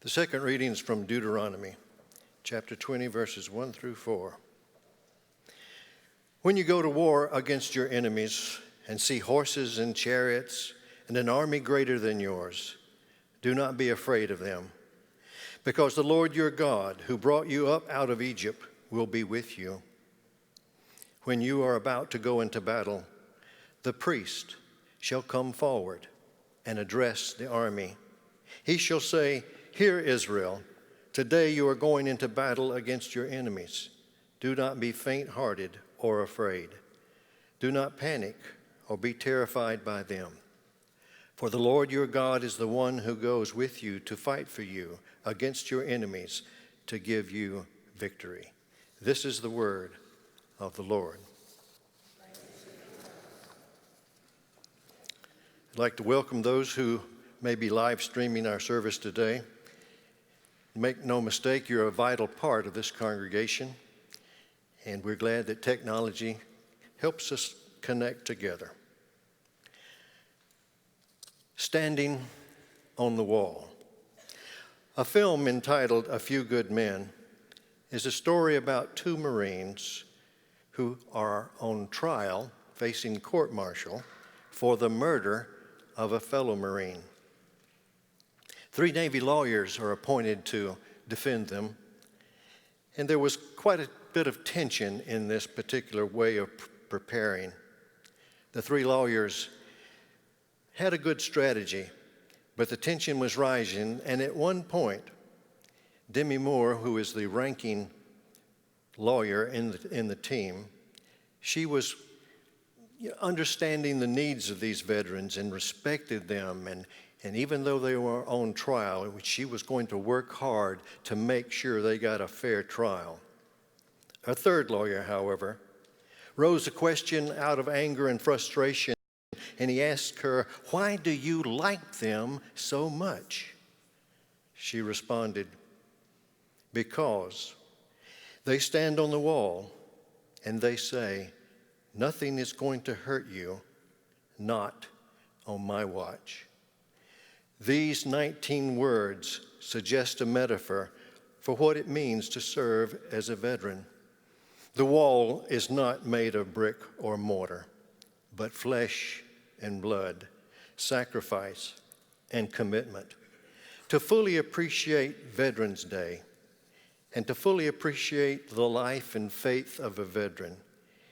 The second reading is from Deuteronomy, chapter 20, verses 1 through 4. When you go to war against your enemies and see horses and chariots and an army greater than yours, do not be afraid of them, because the Lord your God, who brought you up out of Egypt, will be with you. When you are about to go into battle, the priest shall come forward and address the army. He shall say, "Hear, Israel, today you are going into battle against your enemies. Do not be faint-hearted or afraid. Do not panic or be terrified by them. For the Lord your God is the one who goes with you to fight for you against your enemies to give you victory." This is the word of the Lord. I'd like to welcome those who may be live streaming our service today. Make no mistake, you're a vital part of this congregation, and we're glad that technology helps us connect together. Standing on the Wall. A film entitled A Few Good Men is a story about two Marines who are on trial facing court-martial for the murder of a fellow Marine. 3 Navy lawyers are appointed to defend them, and there was quite a bit of tension in this particular way of preparing. The 3 lawyers had a good strategy, but the tension was rising, and at one point, Demi Moore, who is the ranking lawyer in the team, she was understanding the needs of these veterans and respected them, and even though they were on trial, she was going to work hard to make sure they got a fair trial. A third lawyer, however, rose a question out of anger and frustration, and he asked her, "Why do you like them so much?" She responded, "Because they stand on the wall and they say, 'Nothing is going to hurt you, not on my watch.'" These 19 words suggest a metaphor for what it means to serve as a veteran. The wall is not made of brick or mortar, but flesh and blood, sacrifice and commitment. To fully appreciate Veterans Day and to fully appreciate the life and faith of a veteran,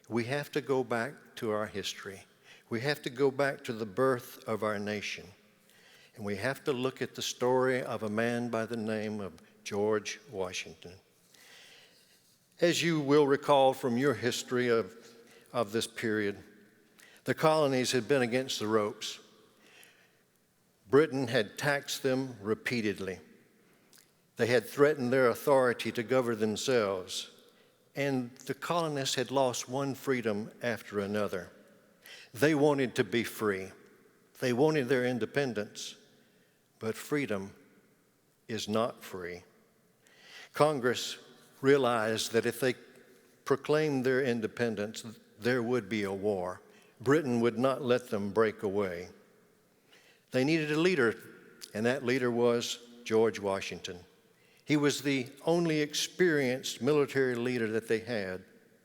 we have to go back to our history. We have to go back to the birth of our nation. And we have to look at the story of a man by the name of George Washington. As you will recall from your history of this period, the colonies had been against the ropes. Britain had taxed them repeatedly. They had threatened their authority to govern themselves, and the colonists had lost one freedom after another. They wanted to be free. They wanted their independence, but freedom is not free. Congress realized that if they proclaimed their independence, there would be a war. Britain would not let them break away. They needed a leader, and that leader was George Washington. He was the only experienced military leader that they had.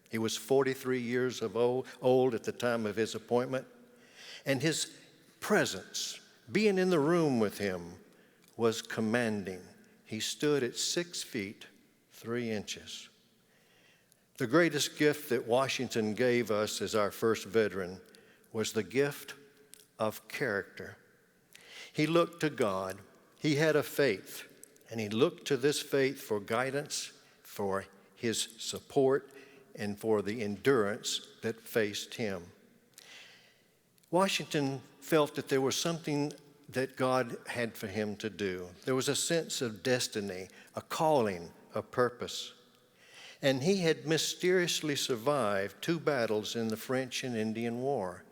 He was 43 years old at the time of his appointment, and his presence, being in the room with him, was commanding. He stood at 6 feet, 3 inches. The greatest gift that Washington gave us as our first veteran was the gift of character. He looked to God. He had a faith, and he looked to this faith for guidance, for his support, and for the endurance that faced him. Washington felt that there was something that God had for him to do. There was a sense of destiny, a calling, a purpose. And he had mysteriously survived 2 battles in the French and Indian War.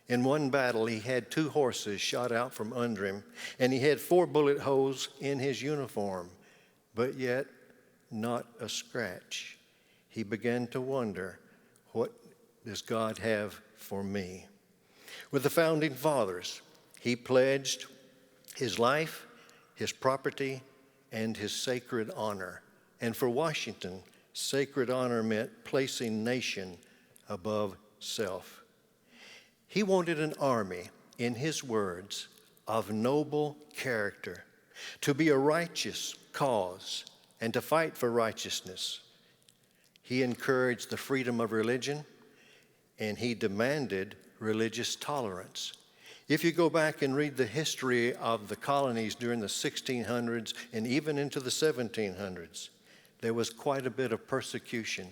In one battle, he had 2 horses shot out from under him, and he had 4 bullet holes in his uniform, but yet not a scratch. He began to wonder, what does God have for me? With the Founding Fathers, he pledged his life, his property, and his sacred honor. And for Washington, sacred honor meant placing nation above self. He wanted an army, in his words, of noble character, to be a righteous cause and to fight for righteousness. He encouraged the freedom of religion, and he demanded religious tolerance. If you go back and read the history of the colonies during the 1600s and even into the 1700s, there was quite a bit of persecution.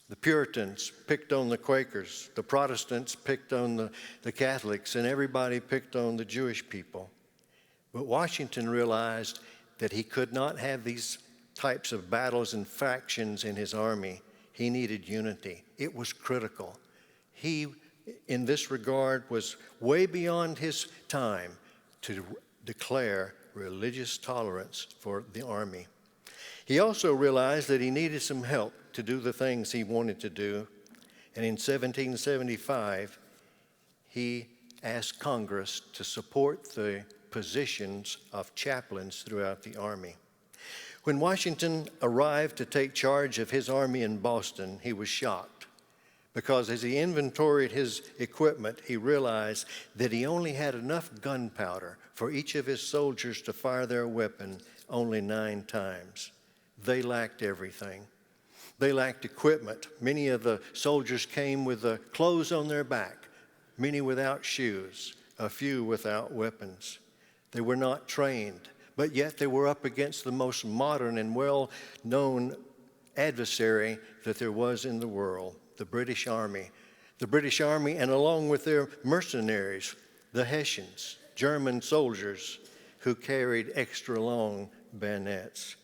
The Puritans picked on the Quakers, the Protestants picked on the Catholics, and everybody picked on the Jewish people. But Washington realized that he could not have these types of battles and factions in his army. He needed unity. It was critical. He, in this regard, was way beyond his time to declare religious tolerance for the army. He also realized that he needed some help to do the things he wanted to do, and in 1775, he asked Congress to support the positions of chaplains throughout the army. When Washington arrived to take charge of his army in Boston, he was shocked because as he inventoried his equipment, he realized that he only had enough gunpowder for each of his soldiers to fire their weapon only 9 times. They lacked everything. They lacked equipment. Many of the soldiers came with the clothes on their back, many without shoes, a few without weapons. They were not trained, but yet they were up against the most modern and well-known adversary that there was in the world, the British Army. The British Army, and along with their mercenaries, the Hessians, German soldiers who carried extra long bayonets.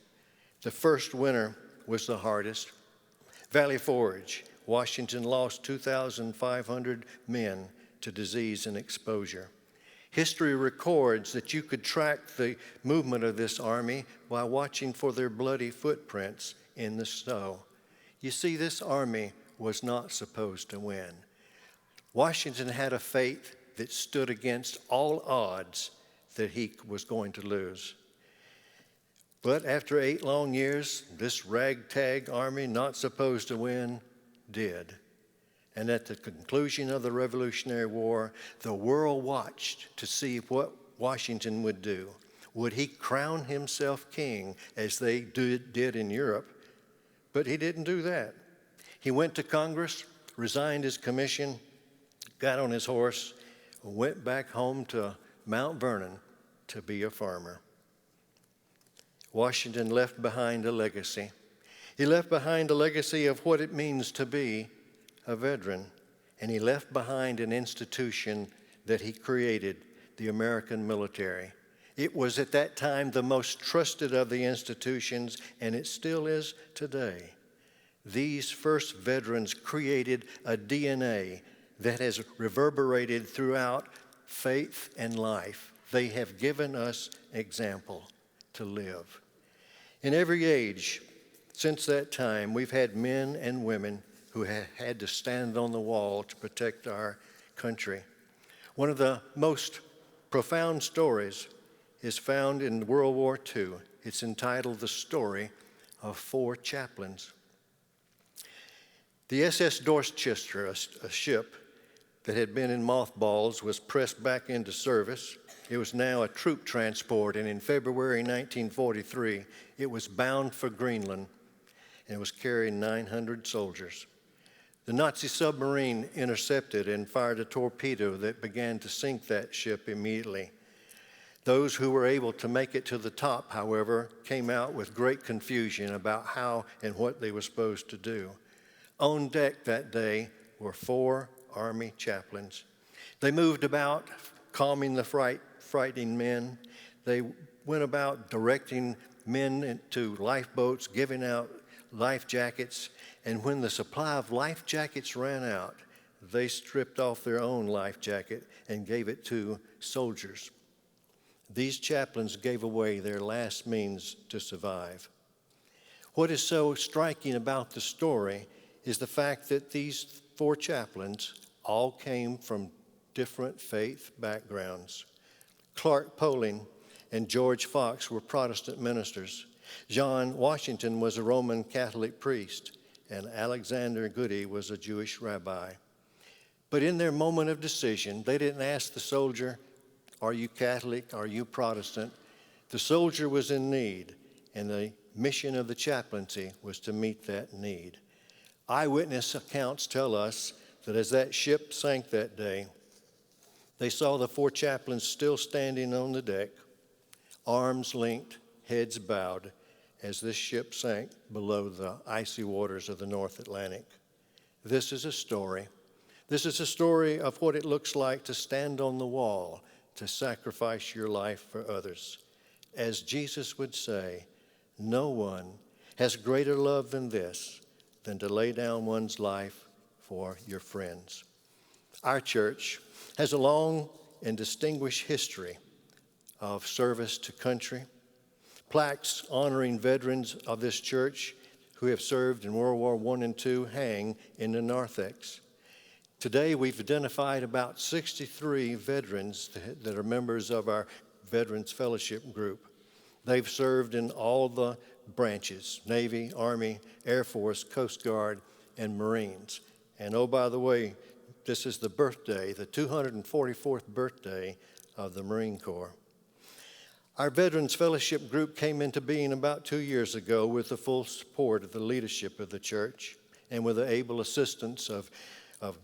The first winter was the hardest. Valley Forge, Washington lost 2,500 men to disease and exposure. History records that you could track the movement of this army by watching for their bloody footprints in the snow. You see, this army was not supposed to win. Washington had a faith that stood against all odds that he was going to lose. But after 8 long years, this ragtag army, not supposed to win, did. And at the conclusion of the Revolutionary War, the world watched to see what Washington would do. Would he crown himself king as they did in Europe? But he didn't do that. He went to Congress, resigned his commission, got on his horse, went back home to Mount Vernon to be a farmer. Washington left behind a legacy. He left behind a legacy of what it means to be a veteran, and he left behind an institution that he created, the American military. It was at that time the most trusted of the institutions, and it still is today. These first veterans created a DNA that has reverberated throughout faith and life. They have given us example to live. In every age since that time, we've had men and women who have had to stand on the wall to protect our country. One of the most profound stories is found in World War II. It's entitled The Story of 4 Chaplains. The SS Dorchester, a ship that had been in mothballs, was pressed back into service. It was now a troop transport, and in February 1943, it was bound for Greenland, and it was carrying 900 soldiers. The Nazi submarine intercepted and fired a torpedo that began to sink that ship immediately. Those who were able to make it to the top, however, came out with great confusion about how and what they were supposed to do. On deck that day were 4 Army chaplains. They moved about, calming the frightened men. They went about directing men into lifeboats, giving out life jackets, and when the supply of life jackets ran out, they stripped off their own life jacket and gave it to soldiers. These chaplains gave away their last means to survive. What is so striking about the story is the fact that these 4 chaplains all came from different faith backgrounds. Clark Poling and George Fox were Protestant ministers. John Washington was a Roman Catholic priest, and Alexander Goody was a Jewish rabbi. But in their moment of decision, they didn't ask the soldier, "Are you Catholic? Are you Protestant?" The soldier was in need, and the mission of the chaplaincy was to meet that need. Eyewitness accounts tell us that as that ship sank that day, they saw the 4 chaplains still standing on the deck, arms linked, heads bowed, as this ship sank below the icy waters of the North Atlantic. This is a story. This is a story of what it looks like to stand on the wall, to sacrifice your life for others. As Jesus would say, no one has greater love than this, than to lay down one's life for your friends. Our church has a long and distinguished history of service to country. Plaques honoring veterans of this church who have served in World War I and II hang in the narthex. Today, we've identified about 63 veterans that are members of our Veterans Fellowship group. They've served in all the branches: Navy, Army, Air Force, Coast Guard, and Marines. And oh, by the way, this is the birthday, the 244th birthday of the Marine Corps. Our Veterans Fellowship group came into being about 2 years ago with the full support of the leadership of the church and with the able assistance of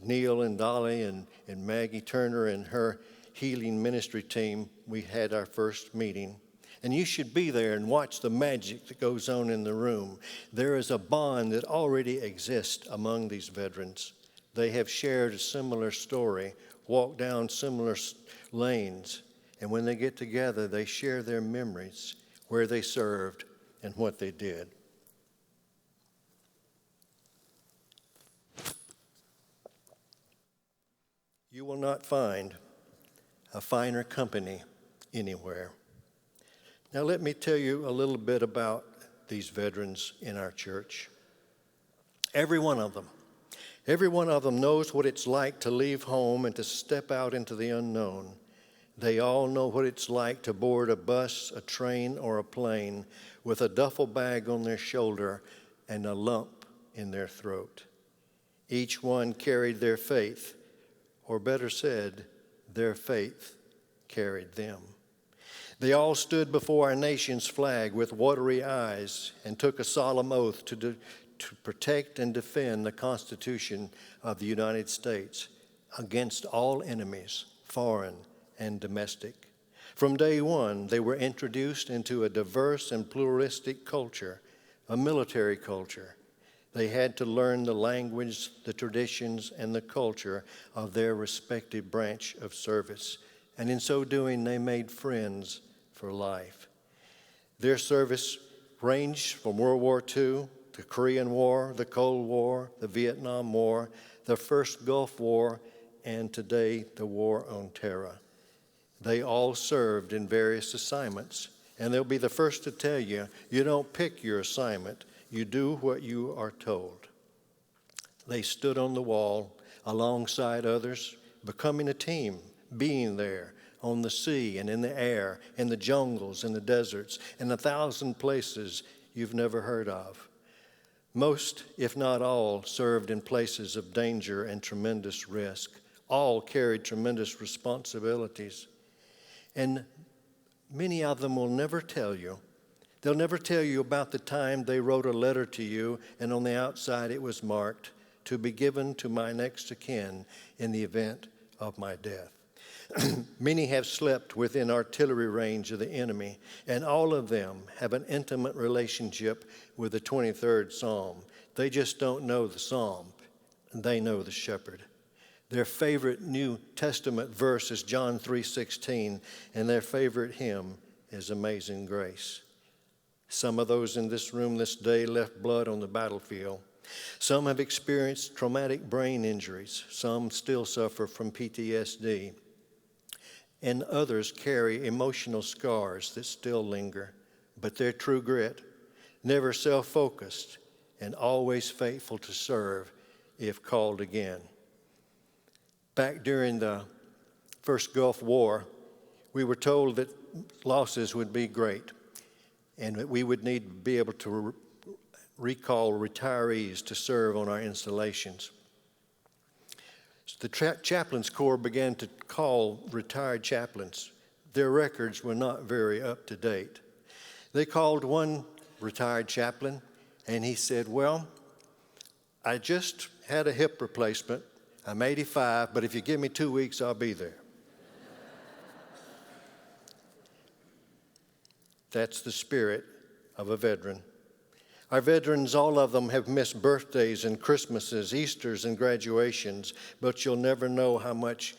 Neil and Dolly and Maggie Turner and her healing ministry team. We had our first meeting. And you should be there and watch the magic that goes on in the room. There is a bond that already exists among these veterans. They have shared a similar story, walked down similar lanes, and when they get together, they share their memories, where they served and what they did. You will not find a finer company anywhere. Now, let me tell you a little bit about these veterans in our church. Every one of them knows what it's like to leave home and to step out into the unknown. They all know what it's like to board a bus, a train, or a plane with a duffel bag on their shoulder and a lump in their throat. Each one carried their faith, or better said, their faith carried them. They all stood before our nation's flag with watery eyes and took a solemn oath to protect and defend the Constitution of the United States against all enemies, foreign and domestic. From day one, they were introduced into a diverse and pluralistic culture, a military culture. They had to learn the language, the traditions, and the culture of their respective branch of service. And in so doing, they made friends for life. Their service ranged from World War II, the Korean War, the Cold War, the Vietnam War, the First Gulf War, and today the War on Terror. They all served in various assignments, and they'll be the first to tell you, you don't pick your assignment, you do what you are told. They stood on the wall alongside others, becoming a team, being there on the sea and in the air, in the jungles, in the deserts, in 1,000 places you've never heard of. Most, if not all, served in places of danger and tremendous risk. All carried tremendous responsibilities. And many of them will never tell you. They'll never tell you about the time they wrote a letter to you and on the outside it was marked, "To be given to my next of kin in the event of my death." Many have slept within artillery range of the enemy, and all of them have an intimate relationship with the 23rd Psalm. They just don't know the Psalm. They know the shepherd. Their favorite New Testament verse is John 3:16, and their favorite hymn is Amazing Grace. Some of those in this room this day left blood on the battlefield. Some have experienced traumatic brain injuries. Some still suffer from PTSD. And others carry emotional scars that still linger. But their true grit, never self-focused, and always faithful to serve if called again. Back during the First Gulf War, we were told that losses would be great, and that we would need to be able to recall retirees to serve on our installations. So the Chaplains Corps began to call retired chaplains. Their records were not very up to date. They called one retired chaplain, and he said, "Well, I just had a hip replacement. I'm 85, but if you give me 2 weeks, I'll be there." That's the spirit of a veteran. Our veterans, all of them, have missed birthdays and Christmases, Easters and graduations, but you'll never know how much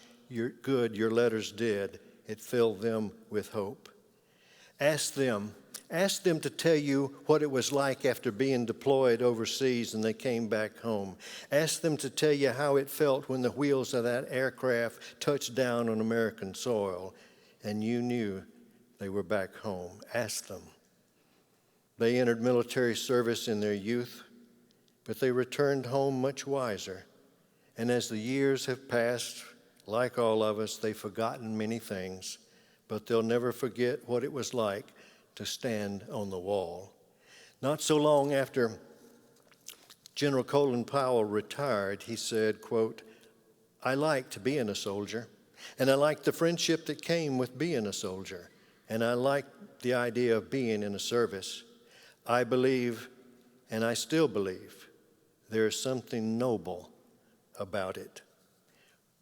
good your letters did. It filled them with hope. Ask them to tell you what it was like after being deployed overseas and they came back home. Ask them to tell you how it felt when the wheels of that aircraft touched down on American soil and you knew they were back home. Ask them. They entered military service in their youth, but they returned home much wiser. And as the years have passed, like all of us, they've forgotten many things, but they'll never forget what it was like to stand on the wall. Not so long after General Colin Powell retired, he said, quote, "I liked being a soldier, and I liked the friendship that came with being a soldier, and I liked the idea of being in a service. I believe, and I still believe, there is something noble about it."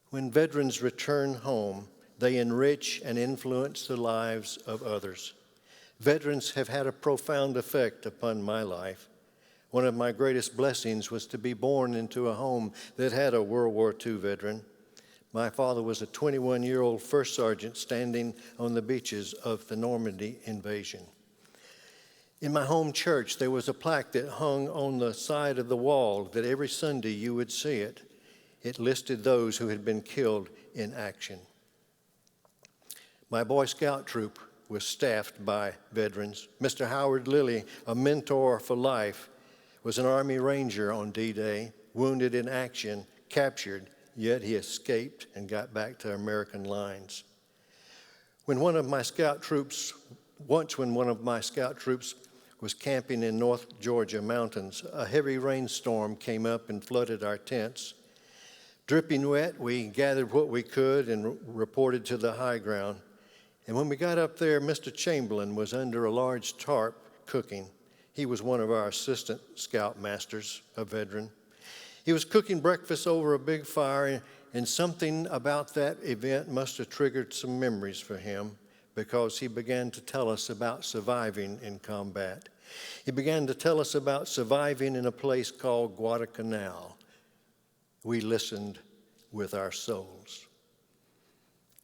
When veterans return home, they enrich and influence the lives of others. Veterans have had a profound effect upon my life. One of my greatest blessings was to be born into a home that had a World War II veteran. My father was a 21-year-old first sergeant standing on the beaches of the Normandy invasion. In my home church, there was a plaque that hung on the side of the wall that every Sunday you would see it. It listed those who had been killed in action. My Boy Scout troop was staffed by veterans. Mr. Howard Lilly, a mentor for life, was an Army Ranger on D-Day, wounded in action, captured, yet he escaped and got back to American lines. When one of my scout troops was camping in North Georgia mountains, a heavy rainstorm came up and flooded our tents. Dripping wet, we gathered what we could and reported to the high ground. And when we got up there, Mr. Chamberlain was under a large tarp cooking. He was one of our assistant scoutmasters, a veteran. He was cooking breakfast over a big fire, and something about that event must have triggered some memories for him, because he began to tell us about surviving in combat. He began to tell us about surviving in a place called Guadalcanal. We listened with our souls.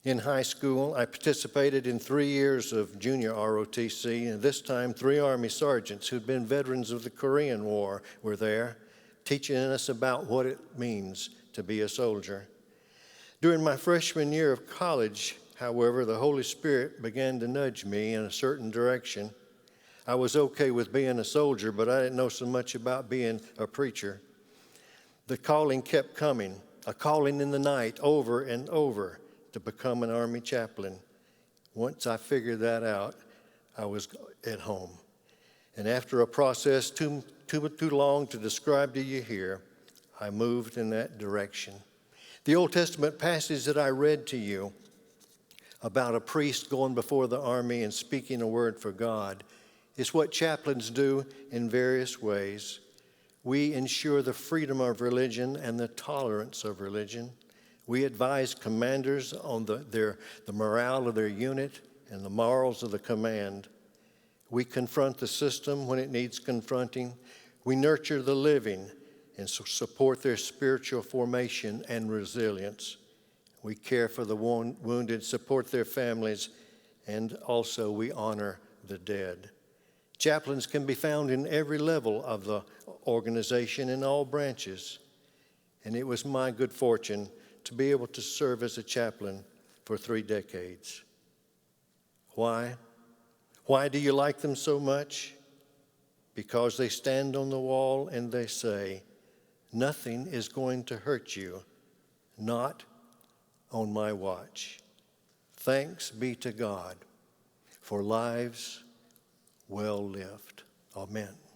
In high school, I participated in 3 years of junior ROTC, and this time 3 Army sergeants who'd been veterans of the Korean War were there, teaching us about what it means to be a soldier. During my freshman year of college, however, the Holy Spirit began to nudge me in a certain direction. I was okay with being a soldier, but I didn't know so much about being a preacher. The calling kept coming, a calling in the night over and over to become an Army chaplain. Once I figured that out, I was at home. And after a process too long to describe to you here, I moved in that direction. The Old Testament passage that I read to you about a priest going before the army and speaking a word for God is what chaplains do in various ways. We ensure the freedom of religion and the tolerance of religion. We advise commanders on the morale of their unit and the morals of the command. We confront the system when it needs confronting. We nurture the living and support their spiritual formation and resilience. We care for the wounded, support their families, and also we honor the dead. Chaplains can be found in every level of the organization in all branches. And it was my good fortune to be able to serve as a chaplain for 3 decades. Why? Why do you like them so much? Because they stand on the wall and they say, "Nothing is going to hurt you, not on my watch." Thanks be to God. for lives well lived. Amen.